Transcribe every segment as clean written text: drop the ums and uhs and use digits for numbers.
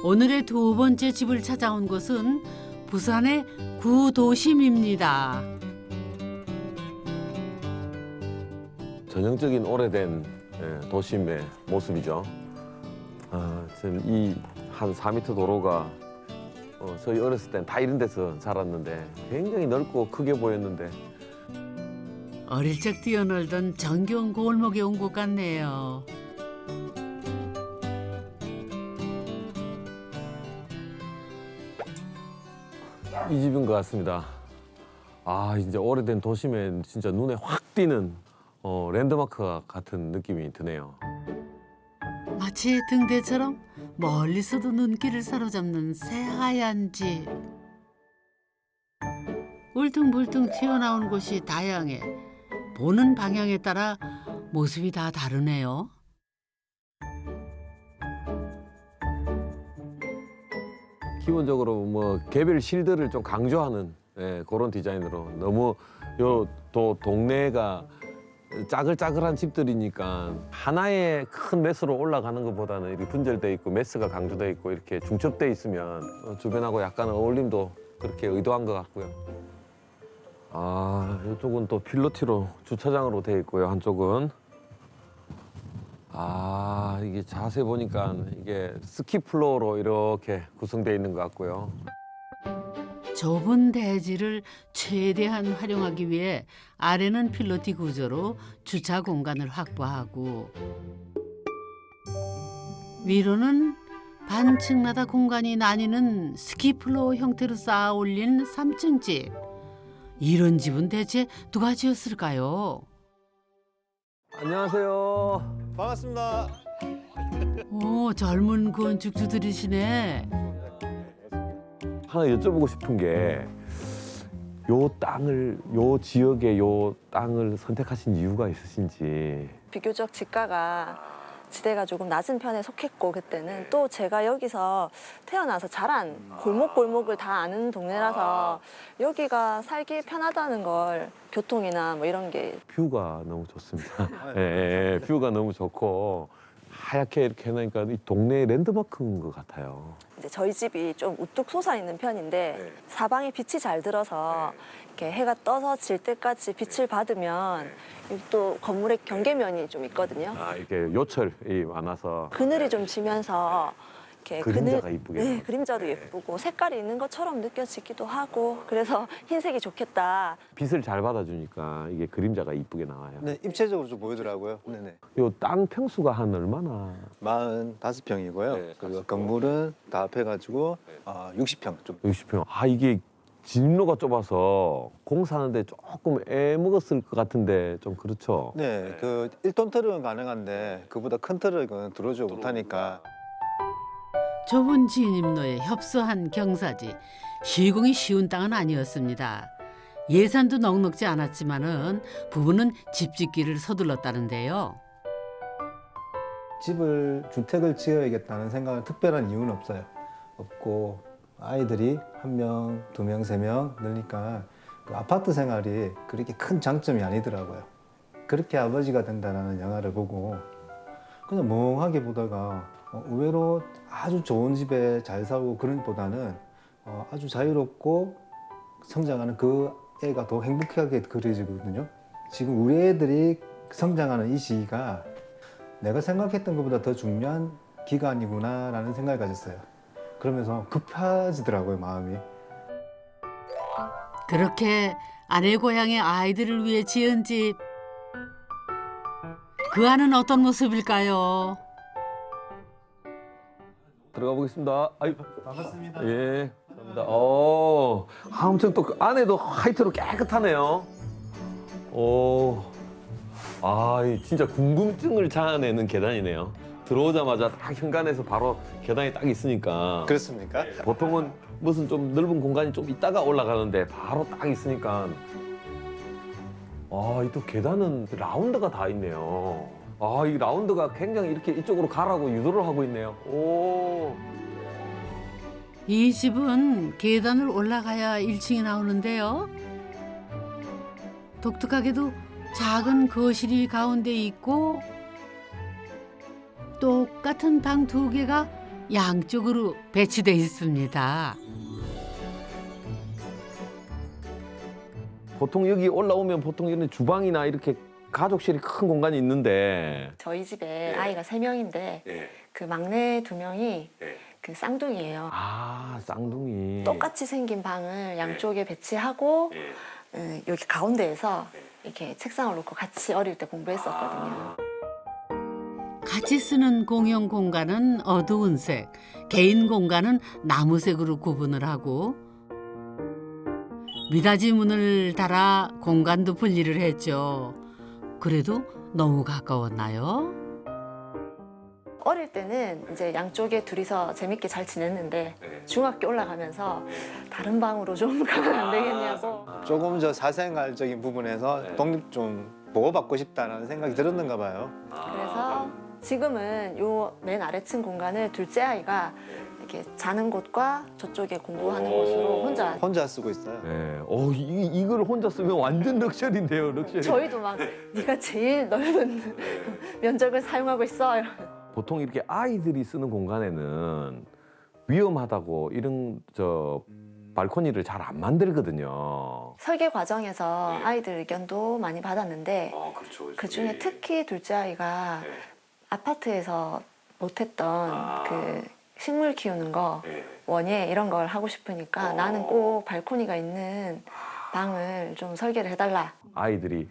오늘의 두 번째 집을 찾아온 곳은 부산의 구도심입니다. 전형적인 오래된 도심의 모습이죠. 지금 이 한 4m 도로가 저희 어렸을 땐 다 이런 데서 살았는데 굉장히 넓고 크게 보였는데 어릴 적 뛰어놀던 정겨운 골목에 온 것 같네요. 이 집인 것 같습니다. 이제 오래된 도심에 진짜 눈에 확 띄는 랜드마크 같은 느낌이 드네요. 마치 등대처럼 멀리서도 눈길을 사로잡는 새하얀 집. 울퉁불퉁 튀어나온 곳이 다양해 보는 방향에 따라 모습이 다 다르네요. 기본적으로 뭐 개별 실드를 좀 강조하는 그런 디자인으로 너무 또 동네가 짜글짜글한 집들이니까 하나의 큰 매스로 올라가는 것보다는 이렇게 분절돼 있고 매스가 강조돼 있고 이렇게 중첩돼 있으면 주변하고 약간 어울림도 그렇게 의도한 것 같고요. 이쪽은 또 필로티로 주차장으로 돼 있고요. 한쪽은 이게 자세히 보니까 이게 스키 플로어로 이렇게 구성되어 있는 것 같고요. 좁은 대지를 최대한 활용하기 위해 아래는 필로티 구조로 주차 공간을 확보하고 위로는 반층마다 공간이 나뉘는 스키 플로어 형태로 쌓아 올린 3층 집. 이런 집은 대체 누가 지었을까요? 안녕하세요. 반갑습니다. 오, 젊은 건축주들이시네. 하나 여쭤보고 싶은 게 요 지역의 요 땅을 선택하신 이유가 있으신지. 비교적 지가가 지대가 조금 낮은 편에 속했고 그때는 또 제가 여기서 태어나서 자란 골목골목을 다 아는 동네라서 여기가 살기 편하다는 걸 교통이나 뭐 이런 게 뷰가 너무 좋습니다. 뷰가 너무 좋고 하얗게 이렇게 해놓으니까 이 동네의 랜드마크인 것 같아요. 이제 저희 집이 좀 우뚝 솟아 있는 편인데 사방에 빛이 잘 들어서 이렇게 해가 떠서 질 때까지 빛을 받으면 여기 또 건물의 경계면이 좀 있거든요. 이렇게 요철이 많아서 그늘이 좀 지면서 이렇게 그림자가 이쁘게 나와요. 그림자도 예쁘고 색깔이 있는 것처럼 느껴지기도 하고 그래서 흰색이 좋겠다. 빛을 잘 받아주니까 이게 그림자가 이쁘게 나와요. 네, 입체적으로 좀 보이더라고요. 네네. 요 땅 평수가 한 얼마나? 45평이고요. 네, 그리고 건물은 다 합해가지고 60평 좀. 60평. 이게 진로가 좁아서 공사하는데 조금 애먹었을 것 같은데 좀 그렇죠? 네, 그 1톤 트럭은 가능한데 그보다 큰 트럭은 들어오지 못하니까. 좁은 진입로에 협소한 경사지. 시공이 쉬운 땅은 아니었습니다. 예산도 넉넉지 않았지만은 부부는 집 짓기를 서둘렀다는데요. 주택을 지어야겠다는 생각은 특별한 이유는 없고 아이들이 1명, 2명, 3명 늘니까 그 아파트 생활이 그렇게 큰 장점이 아니더라고요. 그렇게 아버지가 된다는 영화를 보고 그냥 멍하게 보다가 의외로 아주 좋은 집에 잘 살고 그런 것보다는 아주 자유롭고 성장하는 그 애가 더 행복하게 그려지거든요. 지금 우리 애들이 성장하는 이 시기가 내가 생각했던 것보다 더 중요한 기간이구나라는 생각을 가졌어요. 그러면서 급해지더라고요, 마음이. 그렇게 아내 고향의 아이들을 위해 지은 집. 그 안은 어떤 모습일까요? 들어가 보겠습니다. 반갑습니다. 예. 감사합니다. 엄청 또 그 안에도 화이트로 깨끗하네요. 이 진짜 궁금증을 자아내는 계단이네요. 들어오자마자 딱 현관에서 바로 계단이 딱 있으니까. 그렇습니까? 보통은 무슨 좀 넓은 공간이 좀 있다가 올라가는데 바로 딱 있으니까. 이 또 계단은 라운드가 다 있네요. 이 라운드가 굉장히 이렇게 이쪽으로 가라고 유도를 하고 있네요. 이 집은 계단을 올라가야 1층이 나오는데요. 독특하게도 작은 거실이 가운데 있고 똑같은 방 2개가 양쪽으로 배치돼 있습니다. 보통 여기 올라오면 보통 이런 주방이나 이렇게 가족실이 큰 공간이 있는데 저희 집에 아이가 3명인데 그 막내 2명이 그 쌍둥이에요. 아, 쌍둥이. 똑같이 생긴 방을 양쪽에 배치하고 여기 가운데에서 이렇게 책상을 놓고 같이 어릴 때 공부했었거든요. 같이 쓰는 공용 공간은 어두운 색, 개인 공간은 나무색으로 구분을 하고 미닫이 문을 달아 공간도 분리를 했죠. 그래도 너무 가까웠나요? 어릴 때는 이제 양쪽에 둘이서 재밌게 잘 지냈는데 중학교 올라가면서 다른 방으로 좀 가면 안 되겠냐고. 조금 저 사생활적인 부분에서 독립 좀 보호받고 싶다는 생각이 들었는가 봐요. 그래서 지금은 요 맨 아래층 공간을 둘째 아이가 이렇게 자는 곳과 저쪽에 공부하는 곳으로 혼자 쓰고 있어요. 네. 이걸 혼자 쓰면 완전 럭셔리인데요, 럭셔리. 저희도 막 네가 제일 넓은 면적을 사용하고 있어. 이러면. 보통 이렇게 아이들이 쓰는 공간에는 위험하다고 이런 발코니를 잘 안 만들거든요. 설계 과정에서 아이들 의견도 많이 받았는데 그 중에 특히 둘째 아이가 아파트에서 못했던 그 식물 키우는 거 원예 이런 걸 하고 싶으니까 나는 꼭 발코니가 있는 방을 좀 설계를 해달라. 아이들이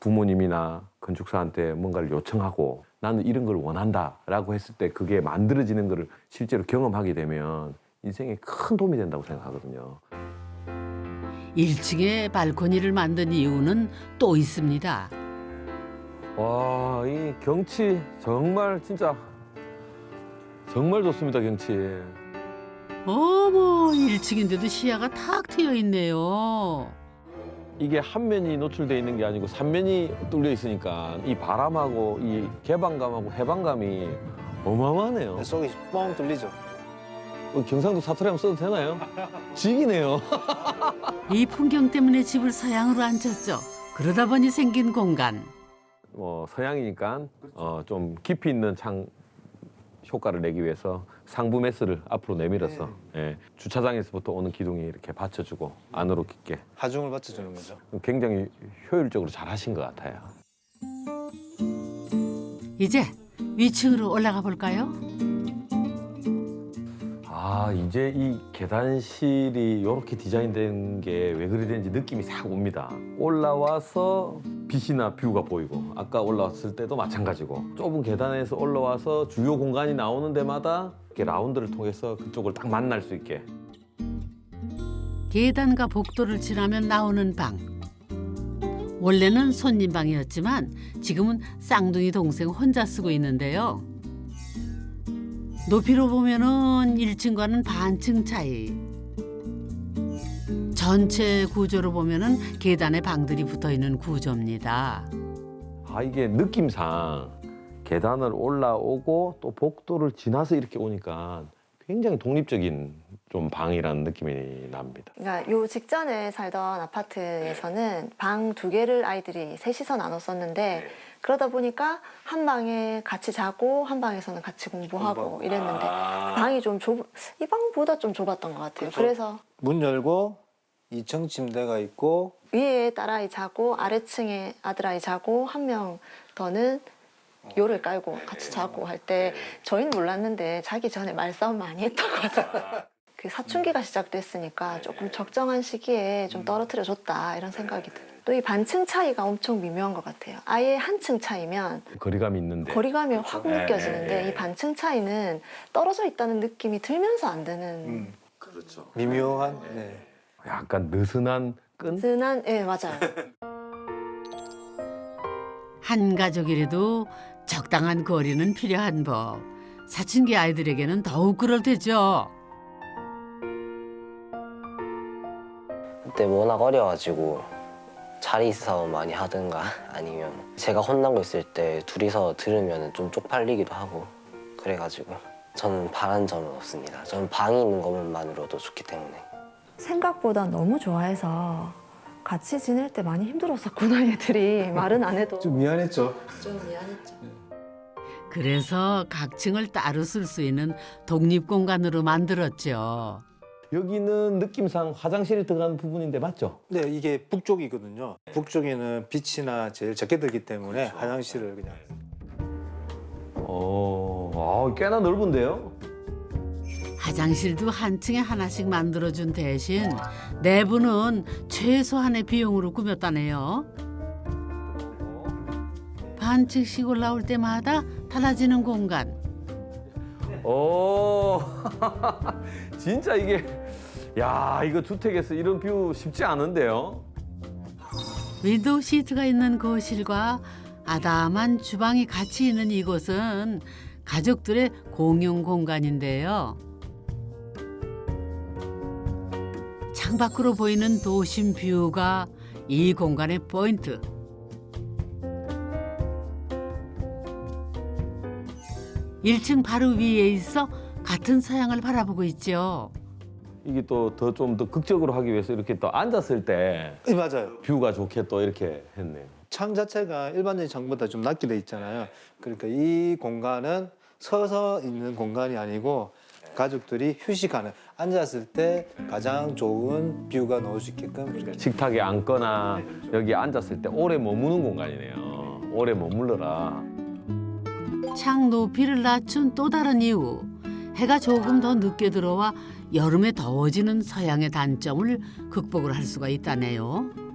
부모님이나 건축사한테 뭔가를 요청하고 나는 이런 걸 원한다라고 했을 때 그게 만들어지는 거를 실제로 경험하게 되면 인생에 큰 도움이 된다고 생각하거든요. 1층에 발코니를 만든 이유는 또 있습니다. 와, 이 경치 정말 진짜 정말 좋습니다, 경치. 어머, 1층인데도 시야가 탁 트여 있네요. 이게 한 면이 노출돼 있는 게 아니고 3면이 뚫려 있으니까 이 바람하고 이 개방감하고 해방감이 어마어마하네요. 속이 뻥 뚫리죠. 경상도 사투리 한번 써도 되나요? 직이네요. 이 풍경 때문에 집을 서양으로 앉혔죠. 그러다 보니 생긴 공간. 서양이니까 좀 깊이 있는 창 효과를 내기 위해서 상부 메스를 앞으로 내밀어서 주차장에서부터 오는 기둥이 이렇게 받쳐주고 안으로 깊게 하중을 받쳐주는 거죠. 굉장히 효율적으로 잘 하신 것 같아요. 이제 위층으로 올라가 볼까요? 아, 이제 이 계단실이 이렇게 디자인된 게 왜 그리 되는지 느낌이 싹 옵니다. 올라와서 빛이나 뷰가 보이고 아까 올라왔을 때도 마찬가지고 좁은 계단에서 올라와서 주요 공간이 나오는 데마다 이렇게 라운드를 통해서 그쪽을 딱 만날 수 있게. 계단과 복도를 지나면 나오는 방. 원래는 손님 방이었지만 지금은 쌍둥이 동생 혼자 쓰고 있는데요. 높이로 보면은 1층과는 반층 차이. 전체 구조로 보면은 계단에 방들이 붙어 있는 구조입니다. 아, 이게 느낌상 계단을 올라오고 또 복도를 지나서 이렇게 오니까 굉장히 독립적인 좀 방이라는 느낌이 납니다. 그러니까 요 직전에 살던 아파트에서는 방 2개를 아이들이 셋이서 나눠 썼는데 그러다 보니까 한 방에 같이 자고 한 방에서는 같이 공부하고 이랬는데 방이 좀 이 방보다 좀 좁았던 것 같아요. 그래서 문 열고 2층 침대가 있고 위에 딸아이 자고 아래층에 아들아이 자고 한 명 더는 요를 깔고 같이 자고 할 때 저희는 몰랐는데 자기 전에 말싸움 많이 했다고 하더라고요. 그 사춘기가 시작됐으니까 조금 적정한 시기에 좀 떨어뜨려 줬다 이런 생각이 들어요. 또 이 반층 차이가 엄청 미묘한 것 같아요. 아예 한 층 차이면 거리감이 있는데. 거리감이 확 느껴지는데 이 반층 차이는 떨어져 있다는 느낌이 들면서 안 드는 그렇죠. 미묘한 약간 느슨한 끈? 든한 맞아요. 한 가족이라도 적당한 거리는 필요한 법. 사춘기 아이들에게는 더욱 그럴 테죠. 그때 워낙 어려가지고 자리 싸움 많이 하든가 아니면 제가 혼난 거 있을 때 둘이서 들으면 좀 쪽팔리기도 하고 그래가지고 저는 바란 점은 없습니다. 저는 방이 있는 것만으로도 좋기 때문에. 생각보다 너무 좋아해서 같이 지낼 때 많이 힘들었었구나 얘들이 말은 안 해도 좀 미안했죠. 좀 미안했죠. 그래서 각 층을 따로 쓸 수 있는 독립 공간으로 만들었죠. 여기는 느낌상 화장실이 들어가는 부분인데 맞죠? 네, 이게 북쪽이거든요. 북쪽에는 빛이나 제일 적게 들기 때문에 화장실을 그냥. 꽤나 넓은데요? 화장실도 한 층에 하나씩 만들어준 대신 내부는 최소한의 비용으로 꾸몄다네요. 반층씩 올라올 때마다 달라지는 공간. 오, 진짜 이게, 야, 이거 주택에서 이런 뷰 쉽지 않은데요? 윈도우 시트가 있는 거실과 아담한 주방이 같이 있는 이곳은 가족들의 공용 공간인데요. 창밖으로 보이는 도심 뷰가 이 공간의 포인트. 일층 바로 위에 있어 같은 서양을 바라보고 있죠. 이게 또 좀 더 극적으로 하기 위해서 이렇게 또 앉았을 때 네, 맞아요. 뷰가 좋게 또 이렇게 했네요. 창 자체가 일반적인 창보다 좀 낮게 돼 있잖아요. 그러니까 이 공간은 서서 있는 공간이 아니고 가족들이 휴식하는, 앉았을 때 가장 좋은 뷰가 나올 수 있게끔 이렇게. 식탁에 앉거나 여기 앉았을 때 오래 머무는 공간이네요. 오래 머물러라. 창 높이를 낮춘 또 다른 이유. 해가 조금 더 늦게 들어와 여름에 더워지는 서양의 단점을 극복을 할 수가 있다네요.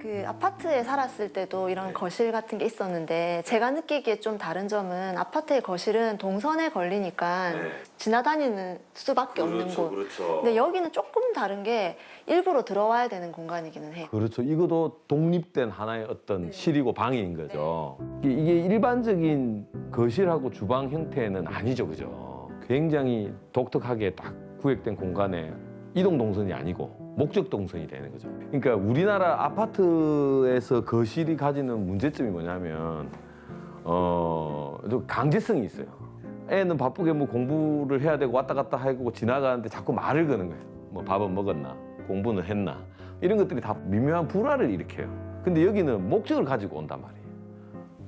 그 아파트에 살았을 때도 이런 거실 같은 게 있었는데 제가 느끼기에 좀 다른 점은 아파트의 거실은 동선에 걸리니까 지나다니는 수밖에 없는 곳. 근데 여기는 조금 다른 게 일부러 들어와야 되는 공간이기는 해요. 그렇죠. 이것도 독립된 하나의 어떤 실이고 방인 거죠. 이게 일반적인 거실하고 주방 형태는 아니죠, 그죠? 굉장히 독특하게 딱 구획된 공간에 이동 동선이 아니고 목적 동선이 되는 거죠. 그러니까 우리나라 아파트에서 거실이 가지는 문제점이 뭐냐면 좀 강제성이 있어요. 애는 바쁘게 뭐 공부를 해야 되고 왔다 갔다 하고 지나가는데 자꾸 말을 거는 거예요. 뭐 밥은 먹었나, 공부는 했나, 이런 것들이 다 미묘한 불화를 일으켜요. 근데 여기는 목적을 가지고 온단 말이에요.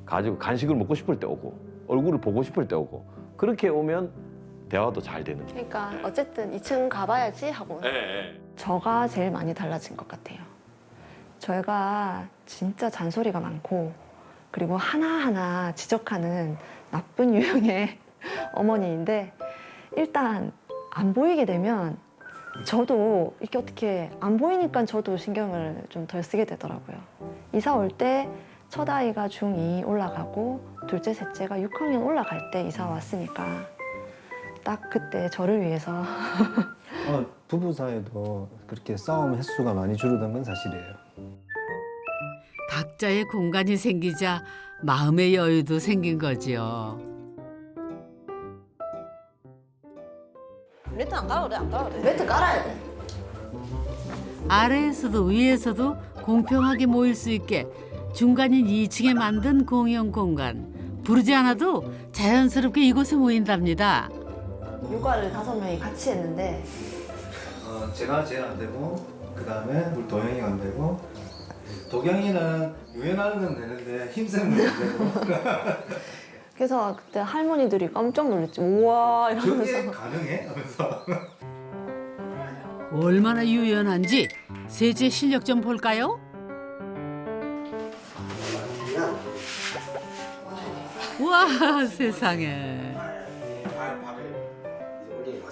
가지고 간식을 먹고 싶을 때 오고 얼굴을 보고 싶을 때 오고, 그렇게 오면 대화도 잘 되는 거예요. 그러니까 어쨌든 2층 가봐야지 하고. 저가 제일 많이 달라진 것 같아요. 저희가 진짜 잔소리가 많고 그리고 하나하나 지적하는 나쁜 유형의 어머니인데, 일단 안 보이게 되면 저도 이렇게 어떻게 안 보이니까 저도 신경을 좀 덜 쓰게 되더라고요. 이사 올 때 첫 아이가 중2 올라가고 둘째, 셋째가 6학년 올라갈 때 이사 왔으니까 딱 그때 저를 위해서 부부 사이도 그렇게 싸움 횟수가 많이 줄어든 건 사실이에요. 각자의 공간이 생기자 마음의 여유도 생긴 거지요. 매트 안 깔아도 돼, 안 깔아도 돼. 매트 깔아야 돼. 아래에서도 위에서도 공평하게 모일 수 있게 중간인 2층에 만든 공용 공간. 부르지 않아도 자연스럽게 이곳에 모인답니다. 육아를 5명이 같이 했는데 제가 제일 안 되고, 그 다음에 우리 도영이가 안 되고, 도경이는 유연하는 건 되는데 힘쓰는 건 안 되고. 그래서 그때 할머니들이 깜짝 놀랐지. 우와 저게 이러면서. 가능해? 하면서. 얼마나 유연한지 셋째 실력 좀 볼까요? 우와 세상에.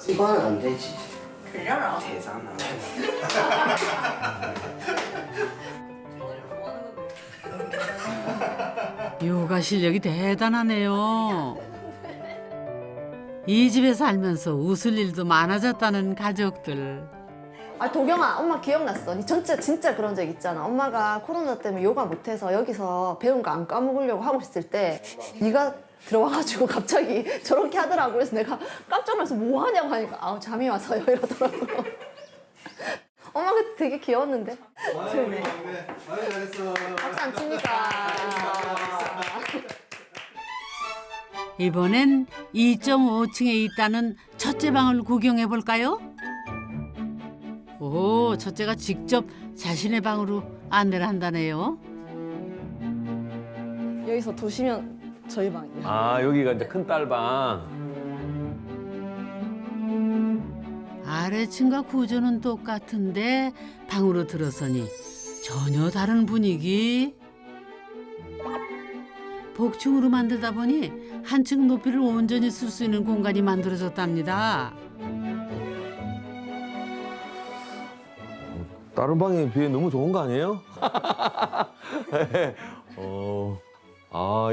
이거는 안 되지. 되잖아. 요가 실력이 대단하네요. 이 집에 살면서 웃을 일도 많아졌다는 가족들. 아 도경아, 엄마 기억났어. 니 진짜 그런 적 있잖아. 엄마가 코로나 때문에 요가 못해서 여기서 배운 거 안 까먹으려고 하고 있을 때 네가 들어와가지고 갑자기 저렇게 하더라고. 그래서 내가 깜짝 놀라서 뭐 하냐고 하니까 아우 잠이 와서요 이러더라고. 엄마 그때 되게 귀여웠는데. 아유, 잘했어. 박수 안 칩니까? 이번엔 2.5층에 있다는 첫째 방을 구경해 볼까요? 오, 첫째가 직접 자신의 방으로 안내를 한다네요. 여기서 도시면 저희 방이에요. 아, 여기가 이제 큰 딸방. 아래층과 구조는 똑같은데 방으로 들어서니 전혀 다른 분위기. 복층으로 만들다 보니 한층 높이를 온전히 쓸 수 있는 공간이 만들어졌답니다. 다른 방에 비해 너무 좋은 거 아니에요?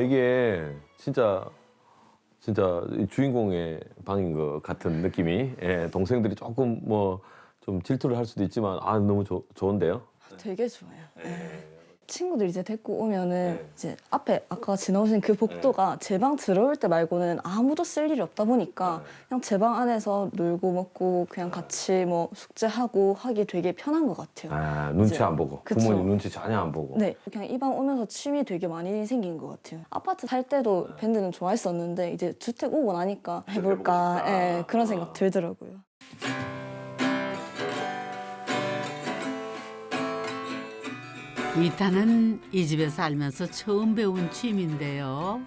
이게 진짜 이 주인공의 방인 것 같은 느낌이. 예, 동생들이 조금 뭐 좀 질투를 할 수도 있지만 너무 좋은데요. 되게 좋아요. 네. 친구들 이제 데리고 오면은 이제 앞에 아까 지나오신 그 복도가 제 방 들어올 때 말고는 아무도 쓸 일이 없다 보니까 그냥 제 방 안에서 놀고 먹고 그냥 같이 뭐 숙제하고 하기 되게 편한 것 같아요. 눈치 이제, 안 보고. 그쵸. 부모님 눈치 전혀 안 보고. 네, 그냥 이 방 오면서 취미 되게 많이 생긴 것 같아요. 아파트 살 때도 밴드는 좋아했었는데 이제 주택 오고 나니까 해볼까, 예, 그런 생각 들더라고요. 기타는 이 집에 살면서 처음 배운 취미인데요.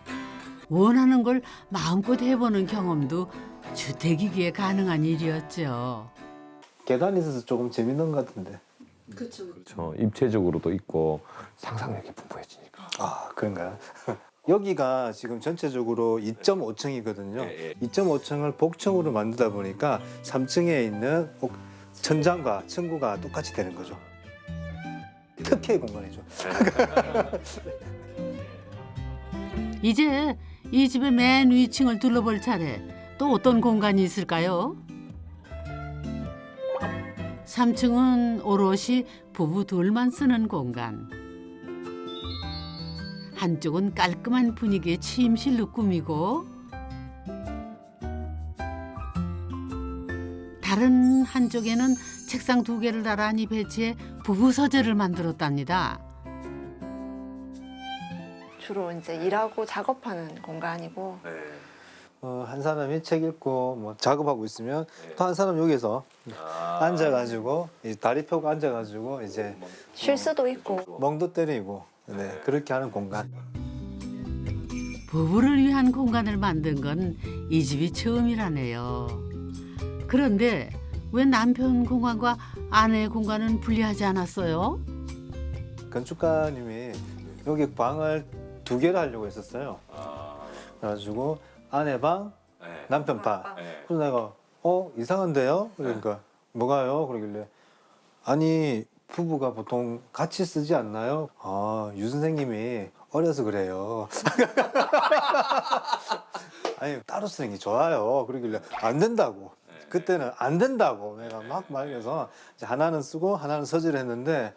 원하는 걸 마음껏 해보는 경험도 주택이기에 가능한 일이었죠. 계단이 있어서 조금 재밌는 것 같은데. 그렇죠. 그렇죠. 입체적으로도 있고 상상력이 풍부해지니까. 아, 그런가요? 여기가 지금 전체적으로 2.5층이거든요. 2.5층을 복층으로 만들다 보니까 3층에 있는 천장과 층고가 똑같이 되는 거죠. 특혜의 공간이죠. 이제 이 집의 맨 위층을 둘러볼 차례. 또 어떤 공간이 있을까요? 3층은 오롯이 부부 둘만 쓰는 공간. 한쪽은 깔끔한 분위기의 침실로 꾸미고 다른 한쪽에는 책상 2개를 나란히 배치해 부부 서재를 만들었답니다. 주로 이제 일하고 작업하는 공간이고 한 사람이 책 읽고 뭐 작업하고 있으면 또 한 사람 여기서 앉아가지고 다리 펴고 앉아가지고 이제 쉴 수도 있고 멍도 때리고 그렇게 하는 공간. 부부를 위한 공간을 만든 건 이 집이 처음이라네요. 그런데 왜 남편 공간과 아내 공간은 분리하지 않았어요? 건축가님이 여기 방을 2개를 하려고 했었어요. 그래가지고 아내 방, 남편 방. 그래서 내가 이상한데요? 그러니까 뭐가요? 그러길래 아니 부부가 보통 같이 쓰지 않나요? 유 선생님이 어려서 그래요. 아니 따로 쓰는 게 좋아요. 그러길래 안 된다고. 그때는 안 된다고 내가 막 말해서 하나는 쓰고 하나는 서지를 했는데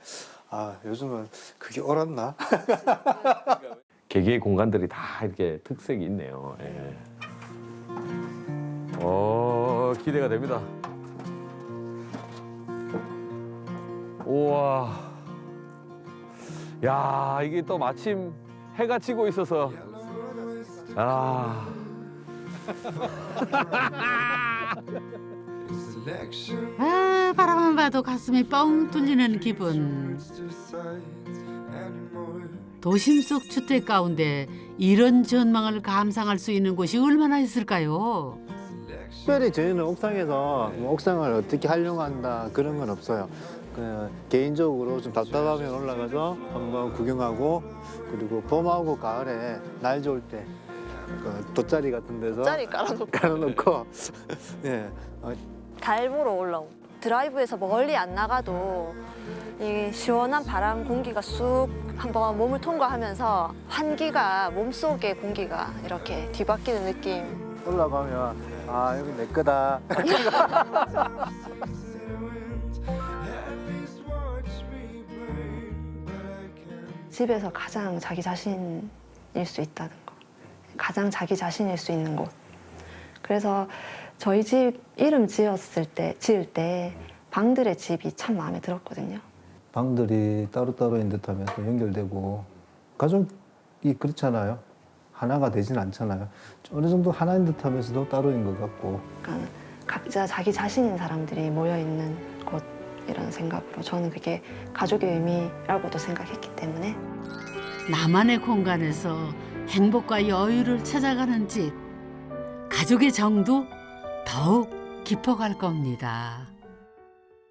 요즘은 그게 옳았나? 개개의 공간들이 다 이렇게 특색이 있네요. 예. 기대가 됩니다. 우와. 야, 이게 또 마침 해가 지고 있어서. 바라만 봐도 가슴이 뻥 뚫리는 기분. 도심 속 주택 가운데 이런 전망을 감상할 수 있는 곳이 얼마나 있을까요? 특별히 저희는 옥상에서 뭐 옥상을 어떻게 활용한다 그런 건 없어요. 그냥 개인적으로 좀 답답하면 올라가서 한번 구경하고 그리고 봄하고 가을에 날 좋을 때 돗자리 같은 데서 돗자리 깔아놓고 예. 달 보러 올라오고 드라이브에서 멀리 안 나가도 이 시원한 바람 공기가 쑥 한번 몸을 통과하면서 환기가 몸속의 공기가 이렇게 뒤바뀌는 느낌. 올라가면 여기 내 거다. 집에서 가장 자기 자신일 수 있다는 거. 가장 자기 자신일 수 있는 곳. 그래서 저희 집 이름 지을 때 방들의 집이 참 마음에 들었거든요. 방들이 따로따로 있는 듯하면서 연결되고 가족이 그렇잖아요. 하나가 되진 않잖아요. 어느 정도 하나인 듯하면서도 따로인 것 같고. 그러니까 각자 자기 자신인 사람들이 모여있는 곳이라는 생각으로 저는 그게 가족의 의미라고도 생각했기 때문에 나만의 공간에서 행복과 여유를 찾아가는 집. 가족의 정도 더욱 깊어갈 겁니다.